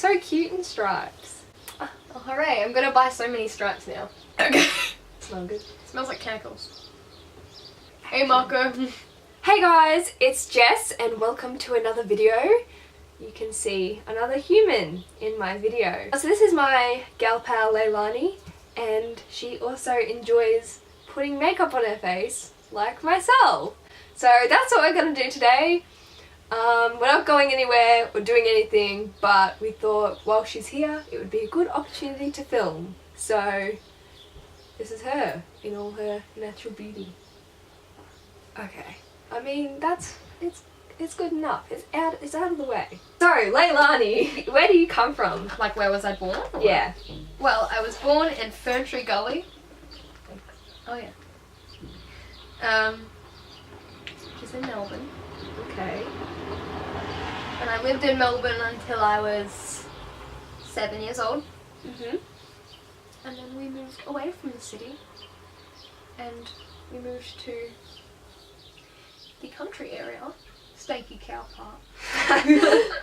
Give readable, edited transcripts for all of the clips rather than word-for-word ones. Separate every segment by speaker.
Speaker 1: so cute in stripes.
Speaker 2: Oh, hooray, I'm gonna buy so many stripes now. Okay.
Speaker 1: Smell good.
Speaker 2: Smells like chemicals. Hey Marco.
Speaker 1: Hey guys, it's Jess and welcome to another video. You can see another human in my video. So this is my gal pal Leilani, and she also enjoys putting makeup on her face like myself. So that's what we're going to do today. We're not going anywhere or doing anything, but we thought while she's here it would be a good opportunity to film. So this is her in all her natural beauty. Okay, I mean it's good enough. It's out of the way. So Leilani, where do you come from?
Speaker 2: Like, where was I born?
Speaker 1: Yeah.
Speaker 2: Well, I was born in Ferntree Gully. Oh yeah. Which is in Melbourne.
Speaker 1: Okay.
Speaker 2: And I lived in Melbourne until I was 7 years old.
Speaker 1: Mhm.
Speaker 2: And then we moved away from the city. And we moved to the country area. Stanky Cow Park.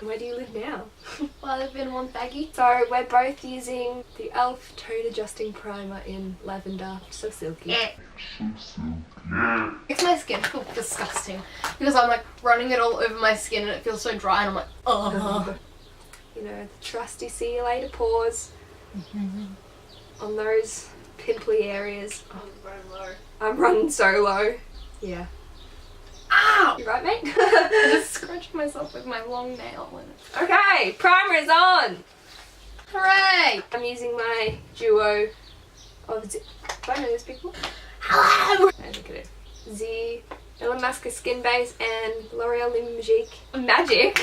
Speaker 1: Where do you live now?
Speaker 2: Well, I live in Wonthaggi.
Speaker 1: So we're both using the E.l.f. Tone Adjusting Primer in Lavender. So silky.
Speaker 2: Makes my skin feel disgusting because I'm like running it all over my skin and it feels so dry and I'm like, oh.
Speaker 1: You know, the trusty Cya LAter Pores on those pimply areas. Oh, I'm running so low. Yeah.
Speaker 2: Ow!
Speaker 1: You right, mate?
Speaker 2: I just scratched myself with my long nail.
Speaker 1: Okay, primer is on!
Speaker 2: Hooray!
Speaker 1: I'm using my duo of do I know these people?
Speaker 2: Hello!
Speaker 1: I look at it. The Illamasqua Skin Base and Loreal Magique.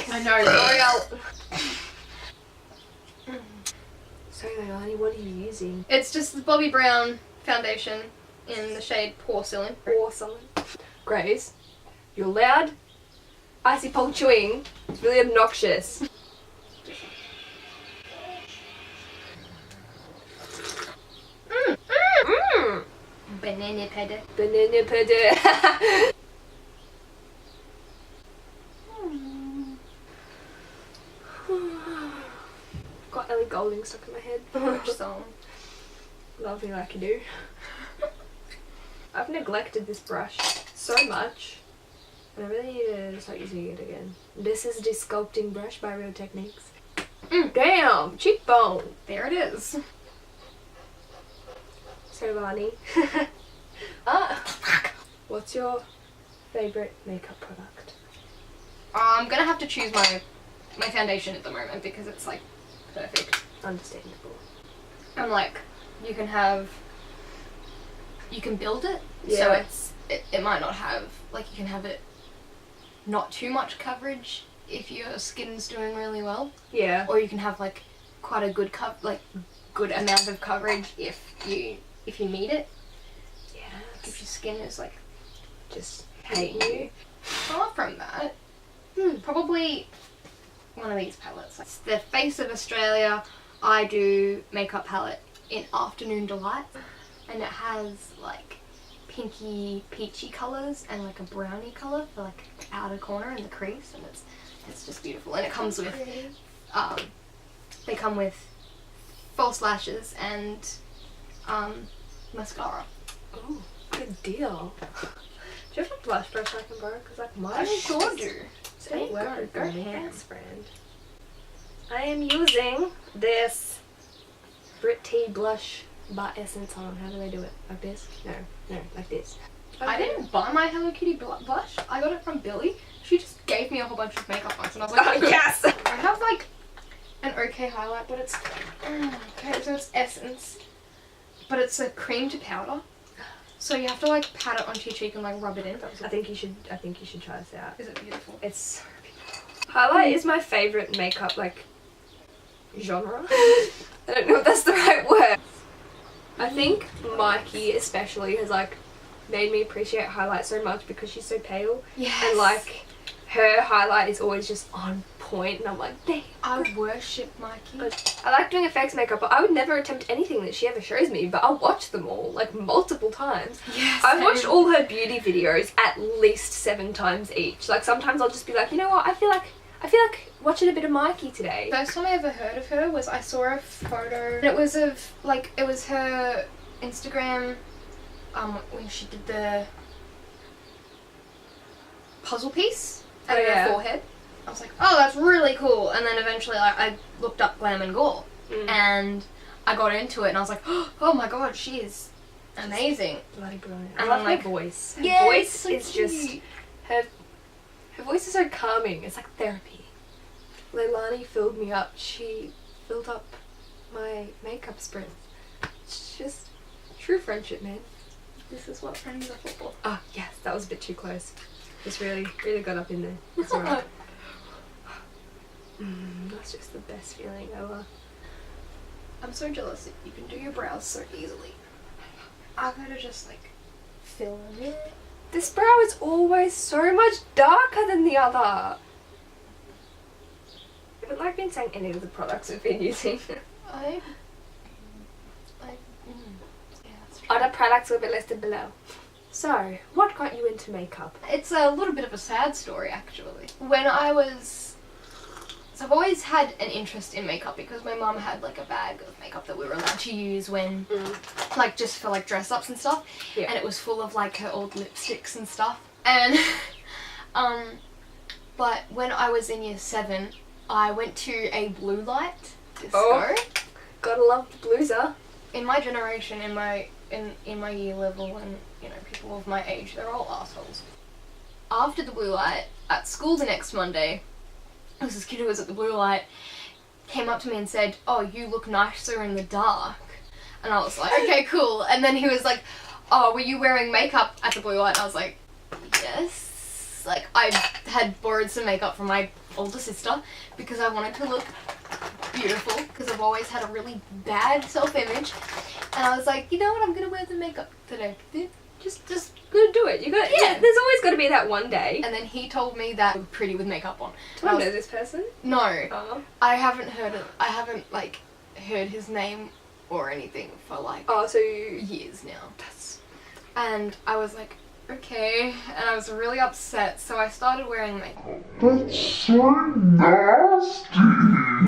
Speaker 2: I know, L'Oreal.
Speaker 1: So Leilani, what are you using?
Speaker 2: It's just the Bobbi Brown foundation in the shade Porcelain.
Speaker 1: Porcelain. Grace, you're loud. Icy pole chewing. It's really obnoxious.
Speaker 2: Banana pede.
Speaker 1: Banana pede. Got Ellie Goulding stuck in my head.
Speaker 2: Which song?
Speaker 1: Love me like you do. I've neglected this brush so much, and I really need to start using it again. This is the sculpting brush by Real Techniques. Damn! Cheekbone!
Speaker 2: There it is.
Speaker 1: So Lani, what's your favourite makeup product?
Speaker 2: I'm gonna have to choose my foundation at the moment because it's like perfect.
Speaker 1: Understandable.
Speaker 2: I'm like, you can build it,
Speaker 1: Yeah.
Speaker 2: so it might not have, like, you can have it not too much coverage if your skin's doing really well.
Speaker 1: Yeah.
Speaker 2: Or you can have like quite a good good amount of coverage if you need it.
Speaker 1: Yeah.
Speaker 2: If your skin is like
Speaker 1: Just hating you.
Speaker 2: Apart from that, probably one of these palettes. It's the Face of Australia I Do makeup palette in Afternoon Delight, and it has like pinky peachy colours and like a brownie colour for like the outer corner and the crease, and it's just beautiful. And it comes with they come with false lashes and mascara.
Speaker 1: Oh, good deal. Do you have a blush brush I can borrow? Because like mine
Speaker 2: I sure do.
Speaker 1: Ain't
Speaker 2: Go,
Speaker 1: working
Speaker 2: go
Speaker 1: for me.
Speaker 2: ham.
Speaker 1: Thanks, friend. I am using this Brit Tea blush by Essence on. How do they do it? Like this? No, like this.
Speaker 2: I didn't buy my Hello Kitty blush. I got it from Billy. She just gave me a whole bunch of makeup once, and I was like,
Speaker 1: Oh yes!
Speaker 2: I have like an okay highlight, but it's okay. So it's Essence, but it's a cream to powder. So you have to like pat it onto your cheek and like rub it in.
Speaker 1: I think you should try this out.
Speaker 2: Is it beautiful?
Speaker 1: It's highlight is my favourite makeup like genre. I don't know if that's the right word. I think Mikey especially has like made me appreciate highlight so much because she's so pale.
Speaker 2: Yes.
Speaker 1: And like her highlight is always just on point, and I'm like, damn.
Speaker 2: I worship Mikey.
Speaker 1: I like doing effects makeup, but I would never attempt anything that she ever shows me, but I'll watch them all, like, multiple times.
Speaker 2: Yes.
Speaker 1: I've watched all her beauty videos at least 7 times each. Like, sometimes I'll just be like, you know what, I feel like I feel like watching a bit of Mikey today.
Speaker 2: First time I ever heard of her was I saw a photo. It was of, like, it was her Instagram when she did the puzzle piece at her forehead. I was like, oh, that's really cool. And then eventually, like, I looked up Glam and Gore and I got into it and I was like, oh my god, she is amazing.
Speaker 1: Bloody brilliant.
Speaker 2: And
Speaker 1: I love
Speaker 2: like,
Speaker 1: her voice. Her
Speaker 2: yeah,
Speaker 1: voice
Speaker 2: so
Speaker 1: is
Speaker 2: cute.
Speaker 1: just her voice is so calming. It's like therapy. Leilani filled me up. She filled up my makeup spritz. It's just true friendship, man.
Speaker 2: This is what friends are for.
Speaker 1: Oh yes, that was a bit too close. Just really got up in there. It's alright. That's just the best feeling ever.
Speaker 2: I'm so jealous that you can do your brows so easily. I gotta just like fill them in.
Speaker 1: This brow is always so much darker than the other. I haven't like been saying any of the products we've been using.
Speaker 2: Yeah, that's true.
Speaker 1: Other products will be listed below. So, what got you into makeup?
Speaker 2: It's a little bit of a sad story actually. When I was... So I've always had an interest in makeup because my mum had like a bag of makeup that we were allowed to use when, like just for like dress ups and stuff.
Speaker 1: Yeah.
Speaker 2: And it was full of like her old lipsticks and stuff. And, but when I was in year 7, I went to a blue light disco.
Speaker 1: Oh, gotta love the blueser.
Speaker 2: In my generation, in my year level, and you know, people of my age, they're all assholes. After the blue light, at school the next Monday, there was this kid who was at the blue light, came up to me and said, oh, you look nicer in the dark. And I was like, okay, cool. And then he was like, oh, were you wearing makeup at the blue light? And I was like, yes. Like, I had borrowed some makeup from my older sister because I wanted to look beautiful, because I've always had a really bad self-image. And I was like, you know what, I'm gonna wear the makeup today.
Speaker 1: Just gonna do it. You got there's always got to be that one day.
Speaker 2: And then he told me that I look pretty with makeup on.
Speaker 1: Do I know this person?
Speaker 2: No.
Speaker 1: Oh.
Speaker 2: I haven't heard it. I haven't like heard his name or anything for like
Speaker 1: So
Speaker 2: years now. And I was like, okay, and I was really upset, so I started wearing makeup.
Speaker 3: That's so nasty.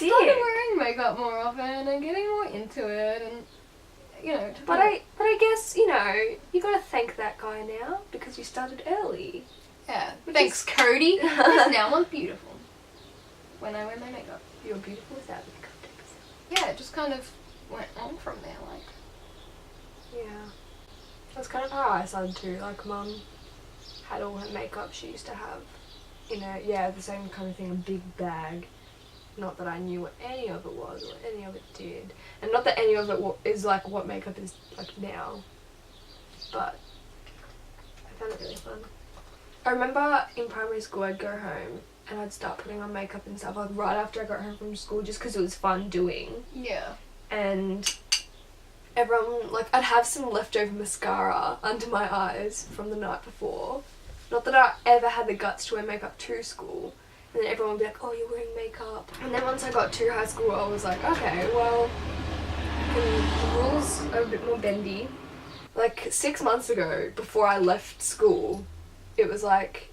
Speaker 2: Started wearing makeup more often and getting more into it, and you know.
Speaker 1: But I guess, you know, you gotta thank that guy now because you started early.
Speaker 2: Yeah. Thanks, Cody. Because now I'm beautiful when I wear my makeup.
Speaker 1: You're beautiful without makeup, Dix.
Speaker 2: Yeah, it just kind of went on from there, like.
Speaker 1: Yeah. That's kind of how I started too. Like, Mum had all her makeup she used to have in a, the same kind of thing, a big bag. Not that I knew what any of it was or what any of it did. And not that any of it is like what makeup is like now. But I found it really fun. I remember in primary school I'd go home and I'd start putting on makeup and stuff like right after I got home from school just because it was fun doing.
Speaker 2: Yeah.
Speaker 1: And everyone, like, I'd have some leftover mascara under my eyes from the night before. Not that I ever had the guts to wear makeup to school. And then everyone would be like, oh, you're wearing makeup. And then once I got to high school, I was like, okay, well, the rules are a bit more bendy. Like, 6 months ago, before I left school, it was like,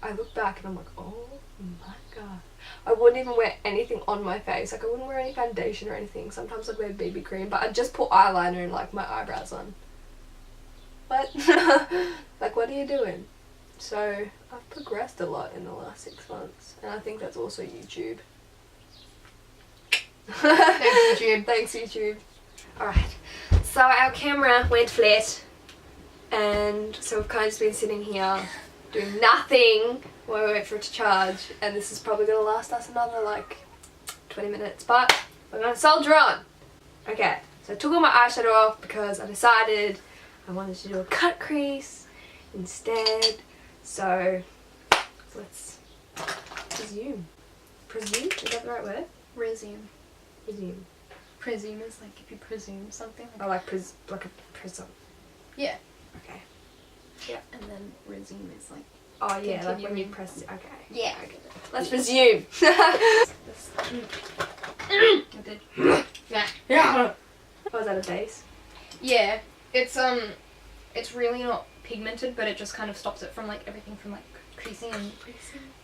Speaker 1: I look back and I'm like, oh my god. I wouldn't even wear anything on my face. Like, I wouldn't wear any foundation or anything. Sometimes I'd wear BB cream, but I'd just put eyeliner and, like, my eyebrows on. What? Like, what are you doing? So, I've progressed a lot in the last 6 months. And I think that's also YouTube.
Speaker 2: Thanks, YouTube.
Speaker 1: Thanks, YouTube. Alright. So, our camera went flat. And so we've kind of just been sitting here doing nothing while we wait for it to charge, and this is probably going to last us another like 20 minutes, but we're going to soldier on. Okay, so I took all my eyeshadow off because I decided I wanted to do a cut crease instead, so let's presume. Presume? Is that the right word?
Speaker 2: Resume.
Speaker 1: Presume.
Speaker 2: Presume is like if you presume something.
Speaker 1: I like like a prism.
Speaker 2: Yeah.
Speaker 1: Okay. Yeah.
Speaker 2: And then resume is like.
Speaker 1: Oh yeah, like when you
Speaker 2: continuing.
Speaker 1: press it. Okay.
Speaker 2: Yeah.
Speaker 1: I get it. Let's resume.
Speaker 2: Yeah.
Speaker 1: Was that a base?
Speaker 2: Yeah. It's really not pigmented, but it just kind of stops it from like everything from like creasing and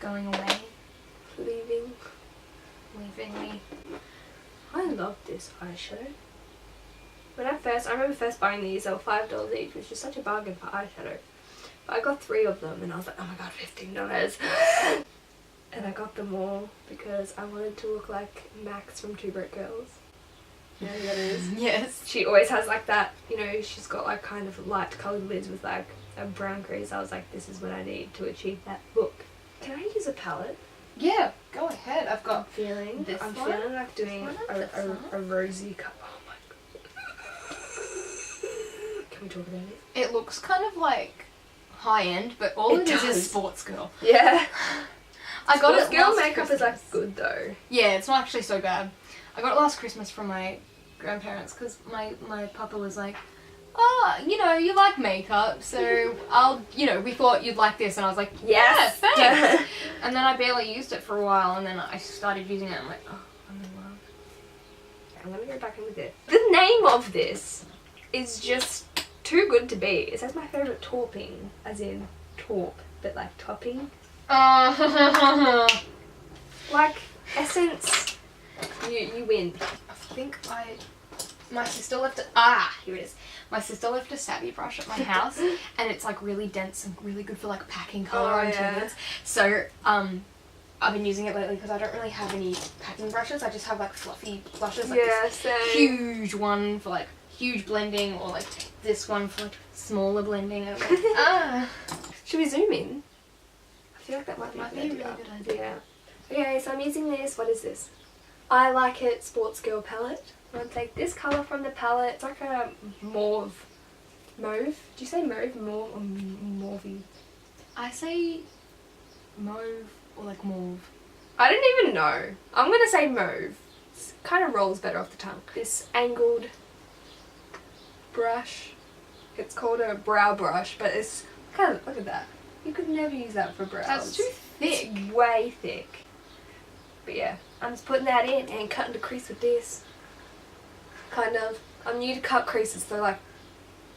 Speaker 2: going away.
Speaker 1: leaving
Speaker 2: me.
Speaker 1: I love this eyeshadow. I remember first buying these, they were $5 each, which is such a bargain for eyeshadow. But I got 3 of them and I was like, oh my god, $15. And I got them all because I wanted to look like Max from Two Broke Girls. You know who that is?
Speaker 2: Yes.
Speaker 1: She always has like that, you know, she's got like kind of light coloured lids with like a brown crease. I was like, this is what I need to achieve that look. Can I use a palette?
Speaker 2: Yeah, go ahead. I've got
Speaker 1: I'm feeling like doing a rosy colour. Oh my god. Can we talk about it?
Speaker 2: It looks kind of like high end, but all it is Sportsgirl.
Speaker 1: Yeah.
Speaker 2: I got it
Speaker 1: Sportsgirl
Speaker 2: last
Speaker 1: makeup
Speaker 2: Christmas.
Speaker 1: is like good though.
Speaker 2: Yeah, it's not actually so bad. I got it last Christmas from my grandparents because my papa was like, oh, you know, you like makeup, so we thought you'd like this, and I was like,
Speaker 1: Yes.
Speaker 2: yeah, thanks. And then I barely used it for a while, and then I started using it, and I'm like, oh, I'm in love.
Speaker 1: I'm gonna go back in with it. The name of this is just too good to be. It says my favourite tauping, as in taupe, but like topping. Like Essence, you win.
Speaker 2: I think my sister left it. Here it is. My sister left a savvy brush at my house, and it's like really dense and really good for like packing colour on tints. So I've been using it lately because I don't really have any packing brushes. I just have like fluffy brushes, like this
Speaker 1: same.
Speaker 2: huge one for like huge blending, or like this one for like smaller blending. And I'm like,
Speaker 1: Should we zoom in? I feel like that might
Speaker 2: be a really good idea.
Speaker 1: Okay, so I'm using this. What is this? I Like It Sportsgirl palette. I'm going to take this colour from the palette. It's like a mauve. Do you say mauve? Mauve or mauvey?
Speaker 2: I say mauve or like mauve.
Speaker 1: I don't even know. I'm going to say mauve. It kind of rolls better off the tongue. This angled brush. It's called a brow brush, but it's kind of, look at that. You could never use that for brows.
Speaker 2: That's too thick.
Speaker 1: It's way thick. But yeah, I'm just putting that in and cutting the crease with this. Kind of. I'm new to cut creases, so like,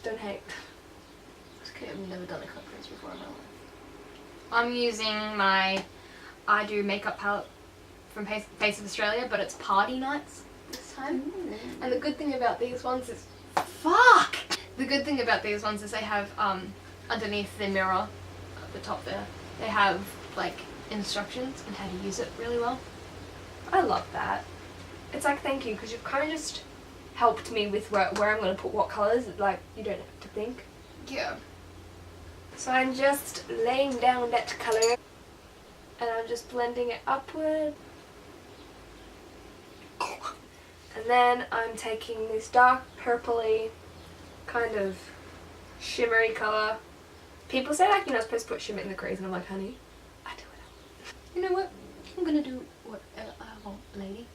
Speaker 1: don't hate.
Speaker 2: It's okay, I've never done a cut crease before in my life. I'm using my I Do makeup palette from Face of Australia, but it's Party Nights this time. And the good thing about these ones is... Fuck! The good thing about these ones is they have, underneath the mirror, at the top there, they have, like, instructions on how to use it really well.
Speaker 1: I love that. It's like, thank you, because you've kind of just helped me with where I'm going to put what colours. Like, you don't have to think.
Speaker 2: Yeah.
Speaker 1: So I'm just laying down that colour and I'm just blending it upward. And then I'm taking this dark purpley kind of shimmery colour. People say like you're not supposed to put shimmer in the crease, and I'm like, honey, I do it.
Speaker 2: You know what? I'm gonna do whatever I want, lady.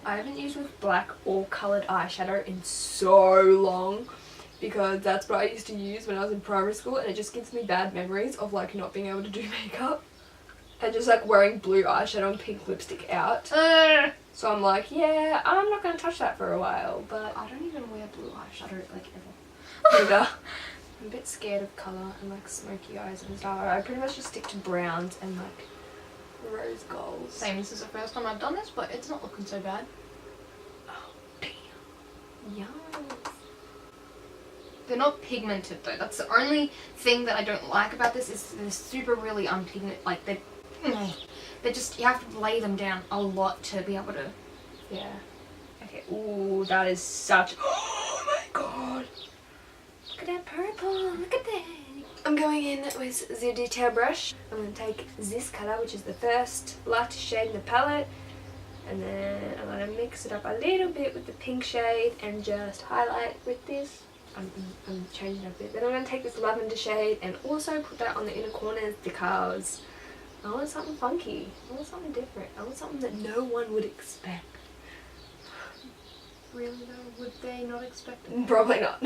Speaker 1: I haven't used with black or coloured eyeshadow in so long, because that's what I used to use when I was in primary school, and it just gives me bad memories of like not being able to do makeup and just like wearing blue eyeshadow and pink lipstick out. So I'm like, yeah, I'm not going to touch that for a while, but
Speaker 2: I don't even wear blue eyeshadow like ever.
Speaker 1: neither. I'm a bit scared of colour and like smoky eyes and stuff. I pretty much just stick to browns and like rose golds.
Speaker 2: Same, this is the first time I've done this, but it's not looking so bad.
Speaker 1: Oh, damn. Yes.
Speaker 2: They're not pigmented though. That's the only thing that I don't like about this, is they're super really unpigmented. Like they're just, you have to lay them down a lot to be able to.
Speaker 1: Yeah. Okay. Ooh, that is such. Oh my god. Look at that purple. Look at that. I'm going in with the detail brush. I'm going to take this colour, which is the first lightest shade in the palette, and then I'm going to mix it up a little bit with the pink shade and just highlight with this. I'm changing it a bit. Then I'm going to take this lavender shade and also put that on the inner corners because I want something funky. I want something different. I want something that no one would expect.
Speaker 2: Really though, would they not expect it?
Speaker 1: Probably not.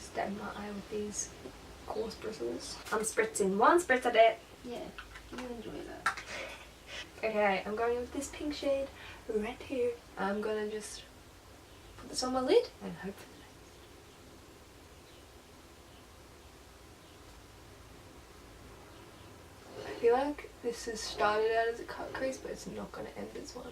Speaker 1: Stab my eye with these coarse bristles. I'm spritzing one spritz at it.
Speaker 2: Yeah, you enjoy that.
Speaker 1: Okay, I'm going with this pink shade right here. I'm gonna just put this on my lid and hope for the best. feel like this has started out as a cut crease, but it's not going to end as one.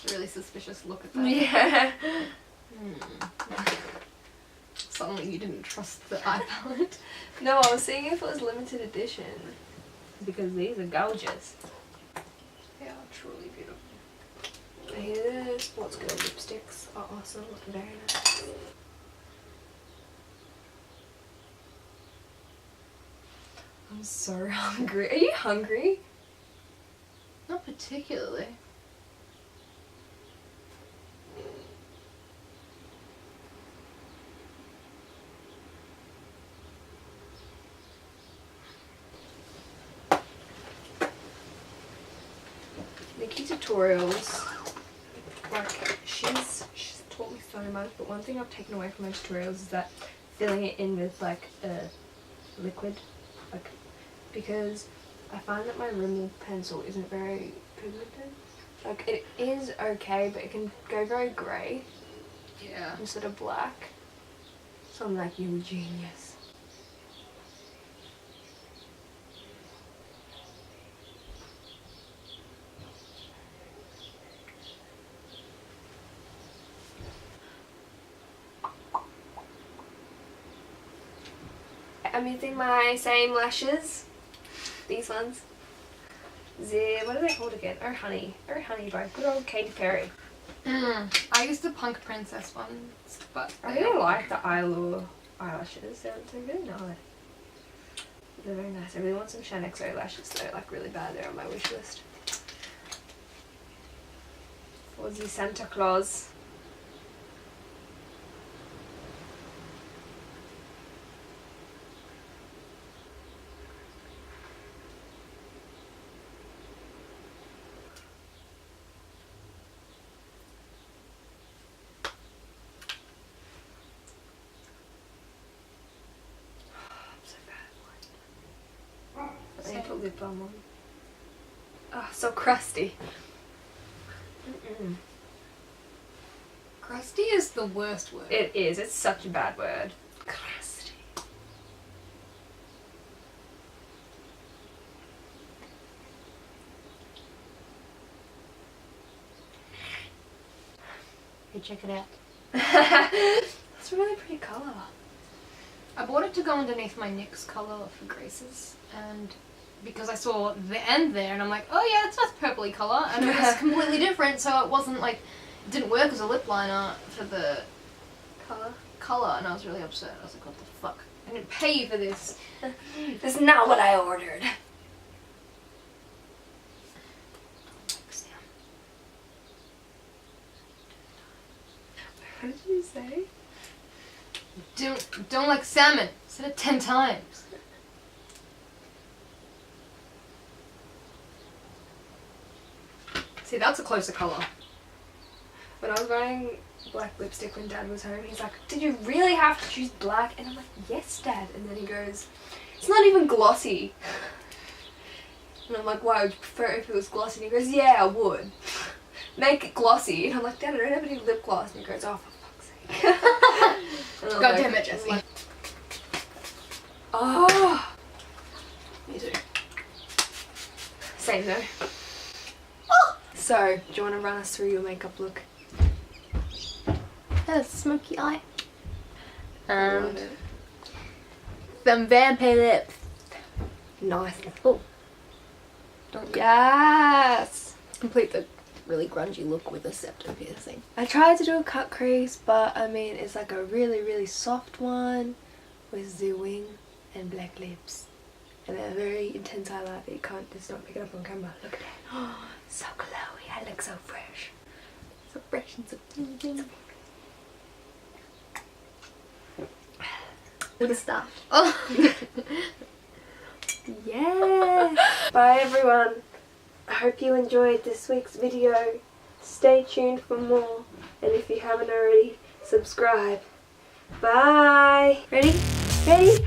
Speaker 2: It's a really suspicious look at that.
Speaker 1: Yeah.
Speaker 2: Suddenly you didn't trust the eye palette.
Speaker 1: No, I was seeing if it was limited edition. Because these are gorgeous.
Speaker 2: They are truly beautiful.
Speaker 1: The Sportsgirl lipsticks are awesome. Very nice. I'm so hungry. Are you hungry?
Speaker 2: Not particularly.
Speaker 1: Nikki tutorials, like she's taught me so much, but one thing I've taken away from her tutorials is that filling it in with like a liquid, like, because I find that my Rimmel pencil isn't very pigmented. Like it is okay, but it can go very grey instead of black. So I'm like, you're a genius. I'm using my same lashes, these ones. What are they called again? Oh Honey by good old Katy Perry.
Speaker 2: I used the Punk Princess ones, but
Speaker 1: I really like the Eyelure eyelashes. They're really nice. They're very nice. I really want some Shine XO lashes though, like really bad. They're on my wish list. For the Santa Claus. I need to put lip balm on. Oh, so crusty.
Speaker 2: Crusty is the worst word.
Speaker 1: It is. It's such a bad word. Crusty.
Speaker 2: Hey, check it out.
Speaker 1: It's a really pretty colour.
Speaker 2: I bought it to go underneath my NYX colour for Grace's, and because I saw the end there and I'm like, oh yeah, it's a nice purpley colour, and it was completely different, so it wasn't like, it didn't work as a lip liner for the colour, and I was really upset. I was like, what the fuck? I didn't pay you for this.
Speaker 1: This is not what I ordered. What did you say?
Speaker 2: Don't like salmon. Said it 10 times. See, that's a closer colour.
Speaker 1: When I was buying black lipstick when Dad was home, he's like, did you really have to choose black? And I'm like, yes, Dad. And then he goes, it's not even glossy. And I'm like, why would you prefer it if it was glossy? And he goes, yeah, I would. Make it glossy. And I'm like, Dad, I don't have any lip gloss. And he goes, oh, for fuck's sake.
Speaker 2: God damn it, Jesse.
Speaker 1: Like, oh. Me too. Same though. Oh. So, do you want to run us through your makeup look?
Speaker 2: That's a smoky eye. And some vampire lips.
Speaker 1: Nice.
Speaker 2: Oh.
Speaker 1: Yes!
Speaker 2: Complete the really grungy look with a septum piercing.
Speaker 1: I tried to do a cut crease, but I mean, it's like a really, really soft one with the wing and black lips. And a very intense highlight that you can't just not pick it up on camera. Look at that. Oh, so glowy. I look so fresh.
Speaker 2: So fresh and so clean. Good stuff. Oh.
Speaker 1: Yeah. Bye everyone. I hope you enjoyed this week's video. Stay tuned for more. And if you haven't already, subscribe. Bye. Ready? Ready?